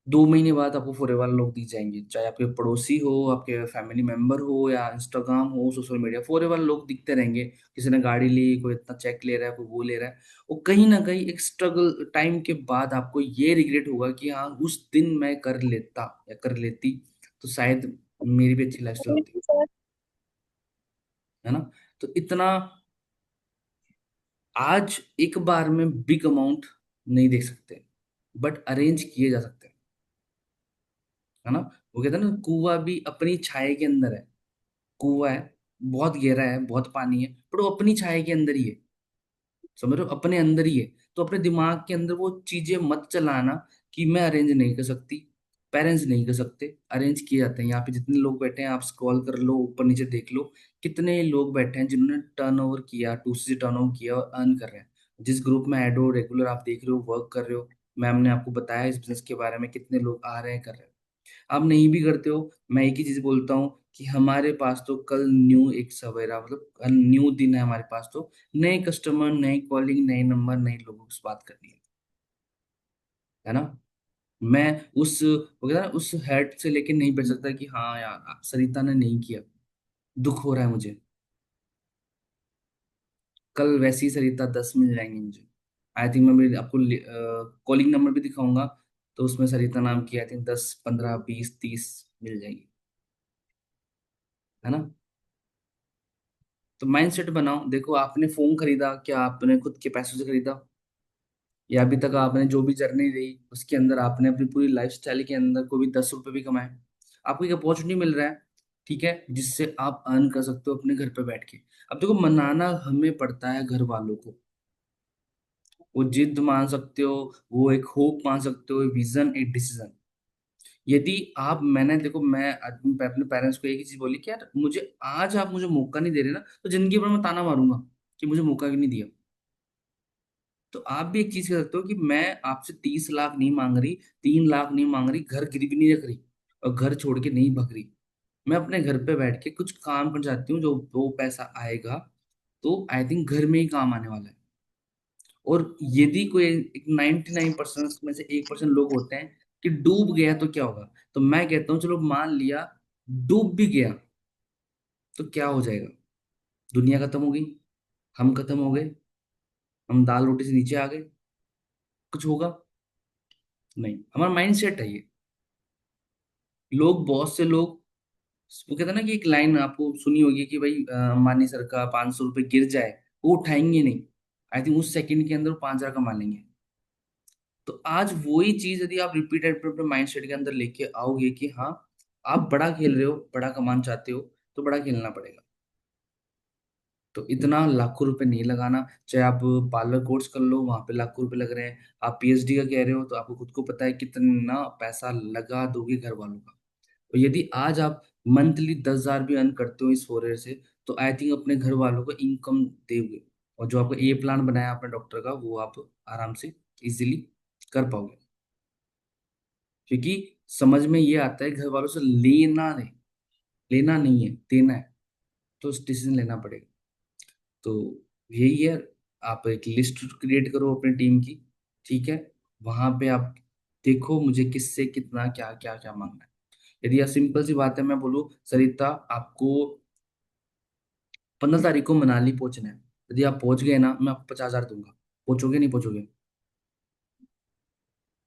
Speaker 2: 2 महीने बाद आपको फॉरेवर लोग दिख जाएंगे, चाहे आपके पड़ोसी हो, आपके फैमिली मेंबर हो, या इंस्टाग्राम हो, सोशल मीडिया, फॉरेवर लोग दिखते रहेंगे। किसी ने गाड़ी ली, कोई इतना चेक ले रहा है, कोई वो ले रहा है। और कहीं ना कहीं एक स्ट्रगल टाइम के बाद आपको ये रिग्रेट होगा कि हाँ, उस दिन मैं कर लेता या कर लेती तो शायद मेरी भी अच्छी लाइफस्टाइल होती,
Speaker 1: सर।
Speaker 2: है ना। तो इतना आज एक बार में बिग अमाउंट नहीं दे सकते, बट अरेंज किए जा सकते हैं, है ना। वो कहते हैं ना, कुआं भी अपनी छाया के अंदर है। कुआं है, बहुत गहरा है, बहुत पानी है, पर वो अपनी छाया के अंदर ही है। समझ रहे हो, अपने अंदर ही है। तो अपने दिमाग के अंदर वो चीजें मत चलाना कि मैं अरेंज नहीं कर सकती। पेरेंट्स नहीं कर सकते, अरेंज किए जाते हैं। यहाँ पे जितने लोग बैठे हैं, आप स्क्रॉल कर लो, ऊपर नीचे देख लो, कितने लोग बैठे हैं जिन्होंने टर्नओवर किया, 2cc टर्नओवर किया और अर्न कर रहे हैं। जिस ग्रुप में ऐड हो, रेगुलर आप देख रहे हो, वर्क कर रहे हो, मैम ने आपको बताया इस बिजनेस के बारे में, कितने लोग आ रहे हैं, कर रहे हैं। आप नहीं भी करते हो, मैं एक ही चीज बोलता हूँ कि हमारे पास तो कल न्यू एक सवेरा, मतलब कल न्यू दिन है हमारे पास। तो नए कस्टमर, नई कॉलिंग, नए नंबर, नए लोगों से बात करनी है ना। मैं उस, वो कहता है ना, उस हेड से लेके नहीं बैठ सकता कि हाँ यार सरिता ने नहीं किया, दुख हो रहा है मुझे। कल वैसी सरिता 10 मिल जाएंगी मुझे। आई थिंक मैं मेरी आपको कॉलिंग नंबर भी दिखाऊंगा, तो उसमें सरिता नाम की आई थिंक 10, 15, 20, 30 मिल जाएगी, है ना। तो माइंडसेट बनाओ। देखो, आपने फोन खरीदा, क्या आपने खुद के पैसों से खरीदा, या अभी तक आपने जो भी जर्नी रही उसके अंदर आपने अपनी पूरी लाइफस्टाइल के अंदर कोई भी 10 रुपए भी कमाए। आपको एक अपॉर्चुनिटी मिल रहा है, ठीक है, जिससे आप अर्न कर सकते हो अपने घर पे बैठ के। अब देखो, मनाना हमें पड़ता है घर वालों को। वो जिद मान सकते हो, वो एक होप मान सकते हो, विजन, एक डिसीजन। यदि आप, मैंने देखो, मैं अपने पेरेंट्स को एक ही चीज बोली कि यार मुझे, आज आप मुझे मौका नहीं दे रहे ना, तो जिंदगी भर मैं ताना मारूंगा कि मुझे मौका क्यों नहीं दिया। तो आप भी एक चीज कर सकते हो कि मैं आपसे 30 लाख नहीं मांग रही, 3 लाख नहीं मांग रही, घर गिरवी नहीं रख रही, और घर छोड़ के नहीं भाग रही। मैं अपने घर पे बैठ के कुछ काम कर जाती हूँ, जो वो पैसा आएगा तो आई थिंक घर में ही काम आने वाला है। और यदि कोई एक 99% में से 1% लोग होते हैं कि डूब गया तो क्या होगा, तो मैं कहता हूँ चलो मान लिया डूब भी गया, तो क्या हो जाएगा। दुनिया खत्म हो गई, हम खत्म हो गए, हम दाल रोटी से नीचे आ गए, कुछ होगा नहीं। हमारा माइंड सेट है ये। लोग, बहुत से लोग, वो कहते हैं ना कि एक लाइन आपको सुनी होगी कि भाई अंबानी सर का 500 रुपये गिर जाए, वो उठाएंगे नहीं। आई थिंक उस सेकंड के अंदर वो 5,000 कमा लेंगे। तो आज वही चीज यदि आप रिपीटेड अपने माइंड सेट के अंदर लेके आओगे कि हाँ, आप बड़ा खेल रहे हो, बड़ा कमान चाहते हो, तो बड़ा खेलना पड़ेगा। तो इतना लाखों रुपए नहीं लगाना। चाहे आप पार्लर कोर्स कर लो, वहां पे लाखों रुपए लग रहे हैं। आप पीएचडी का कह रहे हो, तो आपको खुद को पता है कितना पैसा लगा दोगे घर वालों का। और यदि आज आप मंथली 10,000 भी अर्न करते हो इस फोरे से, तो आई थिंक अपने घर वालों को इनकम दोगे। और जो आपको ए प्लान बनाया आपने डॉक्टर का, वो आप आराम से इजीली कर पाओगे। क्योंकि समझ में ये आता है, घर वालों से लेना नहीं है, देना है। तो डिसीजन लेना पड़ेगा। तो यही है। आप एक लिस्ट क्रिएट करो अपनी टीम की, ठीक है। वहां पे आप देखो मुझे किससे कितना क्या क्या क्या मांगना है। यदि आप, सिंपल सी बात है, मैं बोलूँ सरिता, आपको 15 तारीख को मनाली पहुंचना है। यदि आप पहुंच गए ना, मैं आपको 50,000 दूंगा। पहुंचोगे नहीं पहुंचोगे?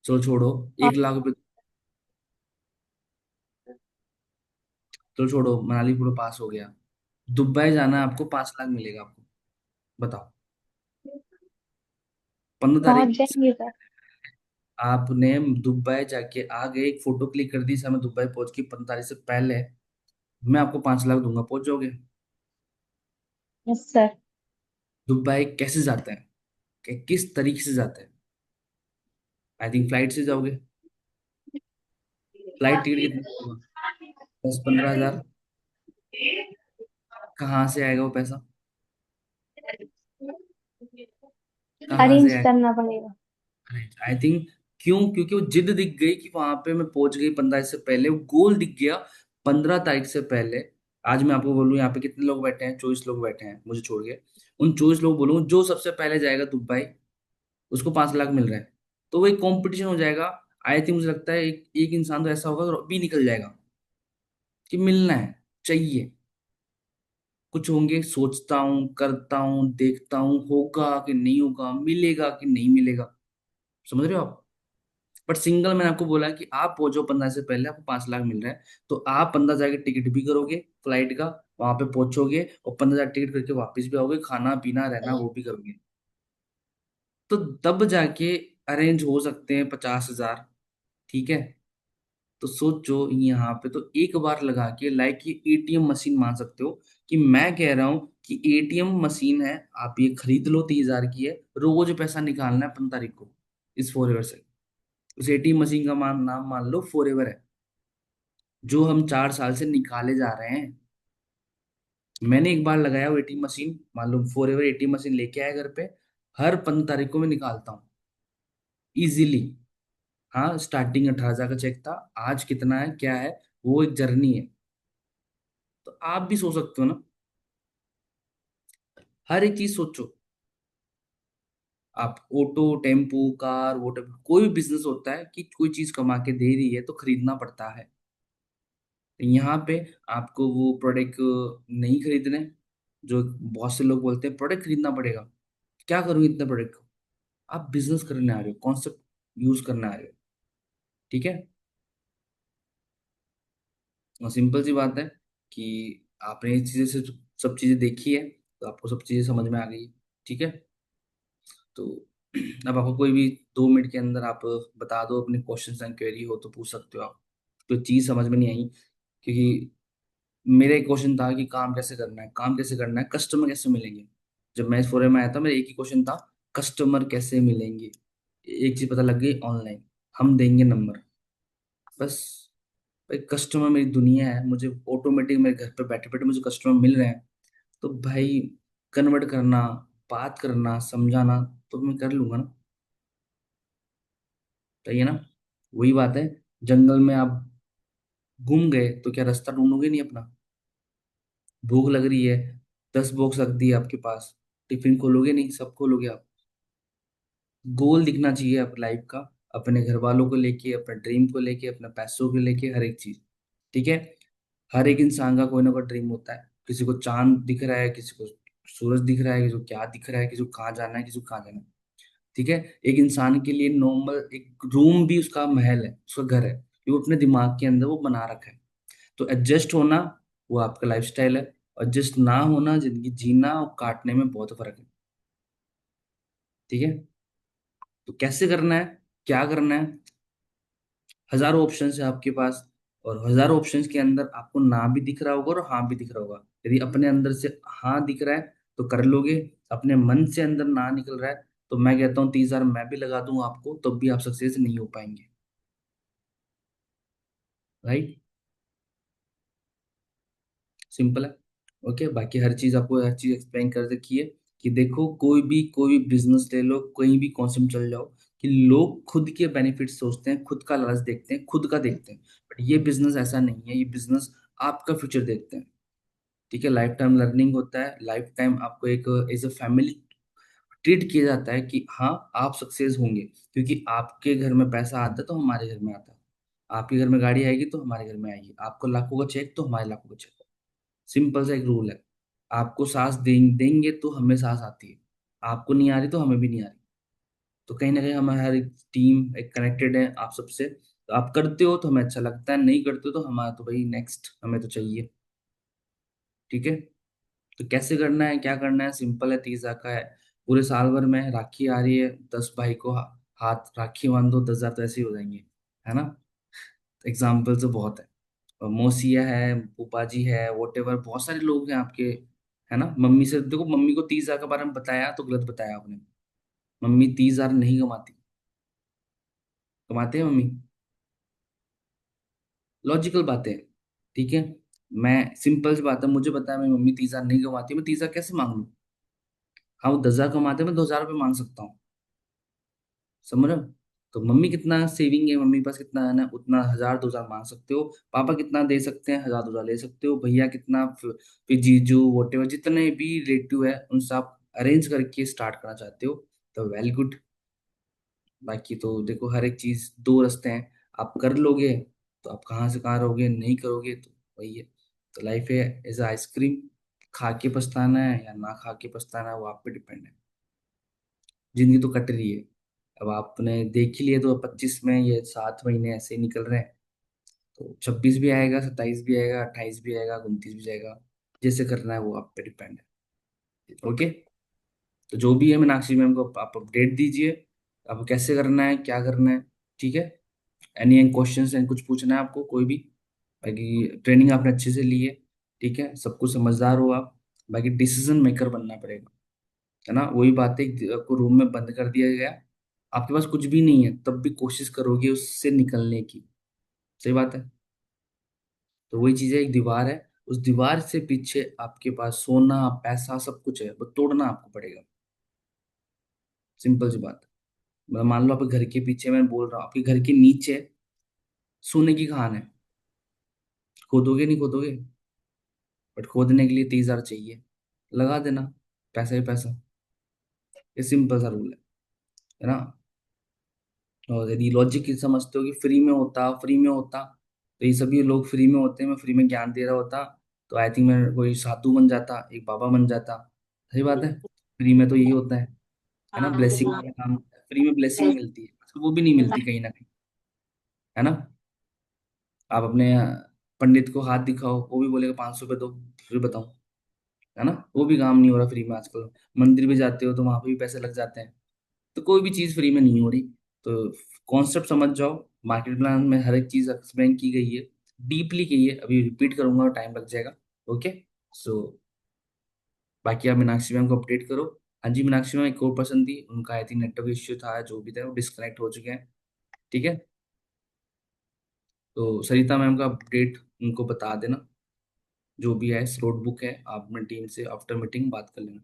Speaker 2: चलो छोड़ो,
Speaker 1: और
Speaker 2: 1 लाख रुपए। चलो छोड़ो, मनाली पूरा पास हो गया। दुबई जाना है आपको, 5 लाख मिलेगा आपको। बताओ। 15 तारीख,
Speaker 1: पहुंच जाएंगे सर।
Speaker 2: आपने दुबई जाके आ गए, एक फोटो क्लिक कर दी, सर मैं दुबई पहुंच गई 15 तारीख से पहले, मैं आपको 5 लाख दूंगा, पहुंच जाओगे?
Speaker 1: Yes sir.
Speaker 2: दुबई कैसे जाते हैं, किस तरीके से जाते हैं? आई थिंक फ्लाइट से जाओगे। फ्लाइट टिकट कितना होगा? 10-15 हजार। कहाँ से आएगा वो पैसा? कहाँ से
Speaker 1: अरेंज
Speaker 2: आएगा?
Speaker 1: करना पड़ेगा।
Speaker 2: आई थिंक, क्यों? क्योंकि वो जिद दिख गई कि वहां पे मैं पहुंच गई 15 से पहले, वो गोल दिख गया 15 तारीख से पहले। आज मैं आपको बोलूं यहाँ पे कितने लोग बैठे हैं, 24 लोग बैठे हैं मुझे छोड़ के। उन 24 लोग बोलूं जो सबसे पहले जाएगा दुबई, उसको 5 लाख मिल रहा है। तो वो एक कंपटीशन हो जाएगा। आई थिंक मुझे लगता है एक एक इंसान तो ऐसा होगा जो अभी निकल जाएगा कि मिलना है, चाहिए। कुछ होंगे, सोचता हूँ, करता हूँ, देखता हूँ, होगा कि नहीं होगा, मिलेगा कि नहीं मिलेगा। समझ रहे हो आप? बट सिंगल मैंने आपको बोला कि आप पहुंचो 15 से पहले, आपको 5 लाख मिल रहा है। तो आप 15 जाके टिकट भी करोगे फ्लाइट का, वहां पे पहुंचोगे और 15 टिकट करके वापस भी आओगे, खाना पीना रहना वो भी करोगे। तो तब जाके अरेंज हो सकते हैं 50 हजार। ठीक है? तो सोचो यहाँ पे तो एक बार लगा के लाइक ये एटीएम मशीन मान सकते हो। कि मैं कह रहा हूँ कि एटीएम मशीन है, आप ये खरीद लो, 30 हजार की है, रोज पैसा निकालना है 15 तारीख को इस फॉरएवर से। उस एटीएम मशीन का नाम मान लो फॉरएवर है, जो हम 4 साल से निकाले जा रहे हैं। मैंने एक बार लगाया वो एटीएम मशीन, मान लो फॉरएवर एटीएम मशीन लेके आया घर पे, हर 15 तारीख को मैं निकालता हूँ इजीली। हाँ, स्टार्टिंग 18 हजार का चेक था, आज कितना है क्या है, वो एक जर्नी है। तो आप भी सोच सकते हो ना, हर एक चीज सोचो। आप ऑटो, टेम्पू, कार, वो कोई भी बिजनेस होता है कि कोई चीज कमा के दे रही है तो खरीदना पड़ता है। यहाँ पे आपको वो प्रोडक्ट नहीं खरीदने, जो बहुत से लोग बोलते हैं प्रोडक्ट खरीदना पड़ेगा, क्या करूँ इतने प्रोडक्ट को? आप बिजनेस करने आ रहे हो, कॉन्सेप्ट यूज करने आ रहे हो। ठीक है? और सिंपल सी बात है कि आपने ये चीजें से सब चीजें देखी है, तो आपको सब चीजें समझ में आ गई है। ठीक है? तो अब आपको कोई भी 2 मिनट के अंदर आप बता दो, अपने क्वेश्चन एंड क्वेरी हो तो पूछ सकते हो आप। कोई चीज समझ में नहीं आई, क्योंकि मेरा एक क्वेश्चन था कि काम कैसे करना है, काम कैसे करना है, कस्टमर कैसे मिलेंगे। जब मैं इस फोरम में आया था मेरा एक ही क्वेश्चन था, कस्टमर कैसे मिलेंगे। एक चीज पता लग गई, ऑनलाइन हम देंगे नंबर, बस। भाई कस्टमर मेरी दुनिया है, मुझे ऑटोमेटिक मेरे घर पे बैठे बैठे मुझे कस्टमर मिल रहे हैं। तो भाई कन्वर्ट करना, बात करना, समझाना, तो मैं कर लूंगा ना। सही है ना? वही बात है, जंगल में आप घूम गए तो क्या रास्ता ढूंढोगे नहीं अपना? भूख लग रही है, 10 बॉक्स रख दिए आपके पास, टिफिन खोलोगे नहीं? सब खोलोगे आप। गोल दिखना चाहिए आप लाइफ का, अपने घर वालों को लेके, अपने ड्रीम को लेके, अपने पैसों को लेके, हर एक चीज। ठीक है? हर एक इंसान का कोई ना कोई ड्रीम होता है। किसी को चांद दिख रहा है, किसी को सूरज दिख रहा है, किसी को क्या दिख रहा है, किसी को कहाँ जाना है, किसी को कहाँ जाना है। ठीक है? एक इंसान के लिए नॉर्मल एक रूम भी उसका महल है, उसका घर है, कि वो अपने दिमाग के अंदर वो बना रखा है। तो एडजस्ट होना, वो आपका लाइफस्टाइल है। एडजस्ट ना होना, जिंदगी जीना और काटने में बहुत फर्क है। ठीक है? तो कैसे करना है, क्या करना है? हजारों ऑप्शन है आपके पास, और हजारों ऑप्शंस के अंदर आपको ना भी दिख रहा होगा और हाँ भी दिख रहा होगा। यदि अपने अंदर से हाँ दिख रहा है तो कर लोगे, अपने मन से अंदर ना निकल रहा है तो मैं कहता हूँ 30 हजार मैं भी लगा दूं आपको, तब भी आप सक्सेस नहीं हो पाएंगे। राइट? सिंपल है। ओके, बाकी हर चीज आपको हर चीज एक्सप्लेन कर रखी है। कि देखो कोई भी बिजनेस ले लो, कहीं भी कॉन्सेप्ट चल जाओ, कि लोग खुद के बेनिफिट सोचते हैं, खुद का लालच देखते हैं, खुद का देखते हैं। बट ये बिजनेस ऐसा नहीं है, ये बिजनेस आपका फ्यूचर देखते हैं। ठीक है? लाइफ टाइम लर्निंग होता है, लाइफ टाइम आपको एक एज अ फैमिली ट्रीट किया जाता है कि हाँ आप सक्सेस होंगे। क्योंकि आपके घर में पैसा आता है तो हमारे घर में आता है, आपके घर में गाड़ी आएगी तो हमारे घर में आएगी, आपको लाखों का चेक तो हमारे लाखों का चेक। सिंपल सा एक रूल है। आपको सांस देंगे तो हमें सांस आती है, आपको नहीं आ रही तो हमें भी नहीं आ रही। तो कहीं ना कहीं हमारी हर एक टीम एक कनेक्टेड है आप सबसे। तो आप करते हो तो हमें अच्छा लगता है, नहीं करते हो तो हमारा तो भाई नेक्स्ट हमें तो चाहिए। ठीक है? तो कैसे करना है, क्या करना है, सिंपल है, 30 हजार का है। पूरे साल भर में राखी आ रही है, 10 भाई को हाथ राखी बांध दो, 10 हजार तो ऐसे ही हो जाएंगे। है ना? एग्जाम्पल तो बहुत है, और मौसिया है, फूफा जी है, वोट एवर बहुत सारे लोग हैं आपके, है ना। मम्मी से देखो, मम्मी को 30,000 के बारे में बताया तो गलत बताया आपने। मम्मी 30,000 नहीं कमाती। कमाते हैं मम्मी। लॉजिकल बातें। ठीक है। मैं सिंपल सी बात है, मुझे पता है मेरी मम्मी 30,000 नहीं कमाती, मैं 30,000 कैसे मांग लूं। हाँ वो 10,000 कमाते हैं, मैं 2,000 रुपये मांग सकता हूँ। समझ रहे हो। तो मम्मी कितना सेविंग है, मम्मी के पास कितना है ना, उतना 1,000 2,000 मांग सकते हो। पापा कितना दे सकते हैं, 1,000 2,000 ले सकते हो। भैया कितना, फिर जीजू वोटेवर जितने भी रिलेटिव है उनसे आप अरेंज करके स्टार्ट करना चाहते हो तो वेल गुड। बाकी तो देखो, हर एक चीज दो रास्ते हैं। आप कर लोगे तो आप कहाँ से कहाँ रहोगे, नहीं करोगे तो वही है। तो लाइफ है एज आइसक्रीम, खा के पछताना है या ना खा के पछताना है वो आप पे डिपेंड है। जिंदगी तो कट रही है। अब आपने देख ही लिया तो 25 में ये 7 महीने ऐसे ही निकल रहे हैं। तो 26 भी आएगा, 27 भी आएगा, 28 भी आएगा, 29 भी जाएगा। जैसे करना है वो आप पे डिपेंड है। ओके। तो जो भी है मीनाक्षी मैम को आप अपडेट दीजिए, आपको कैसे करना है, क्या करना है। ठीक है। एनी क्वेश्चन है, कुछ पूछना है आपको कोई भी। बाकी ट्रेनिंग आपने अच्छे से ली है। ठीक है, सब कुछ समझदार हो आप। बाकी डिसीजन मेकर बनना पड़ेगा। है ना, वही बात है कि आपको रूम में बंद कर दिया गया, आपके पास कुछ भी नहीं है, तब भी कोशिश करोगे उससे निकलने की। सही बात है। तो वही चीज है, एक दीवार है, उस दीवार से पीछे आपके पास सोना पैसा सब कुछ है, वो तोड़ना आपको पड़ेगा। सिंपल सी बात है। मान लो आपके घर के पीछे, मैं बोल रहा हूँ आपके घर के नीचे सोने की खान है। खोदोगे नहीं खोदोगे, बट खोदने के लिए 30,000 चाहिए। लगा देना, पैसा ही पैसा। ये सिंपल सा रूल है ना। और यदि लॉजिक समझते हो कि फ्री में होता तो ये सभी लोग फ्री में होते हैं, मैं फ्री में ज्ञान दे रहा होता तो आई थिंक मैं कोई साधु बन जाता, एक बाबा बन जाता। सही बात है। फ्री में तो यही होता है ना, ब्लेसिंग वाला काम। फ्री में ब्लेसिंग मिलती है, तो वो भी नहीं मिलती कहीं ना कहीं। है ना। आप अपने पंडित को हाथ दिखाओ, वो भी बोलेगा 500 रुपये दो, फिर बताओ। है ना, वो भी काम नहीं हो रहा फ्री में आजकल। मंदिर भी जाते हो तो वहां पे भी पैसे लग जाते हैं। तो कोई भी चीज फ्री में नहीं हो रही। तो कॉन्सेप्ट समझ जाओ। मार्केट प्लान में हर एक चीज एक्सप्लेन की गई है, डीपली की है, अभी रिपीट करूंगा और टाइम लग जाएगा। ओके। सो बाकी आप मीनाक्षी मैम को अपडेट करो। हाँ जी, मीनाक्षी मैम एक और पर्सन थी, उनका आई थिंक नेटवर्क इश्यू था, जो भी था वो डिस्कनेक्ट हो चुके हैं। ठीक है। तो सरिता मैम का अपडेट उनको बता देना, जो भी है नोटबुक है, आप अपनी टीम से आफ्टर मीटिंग बात कर लेना।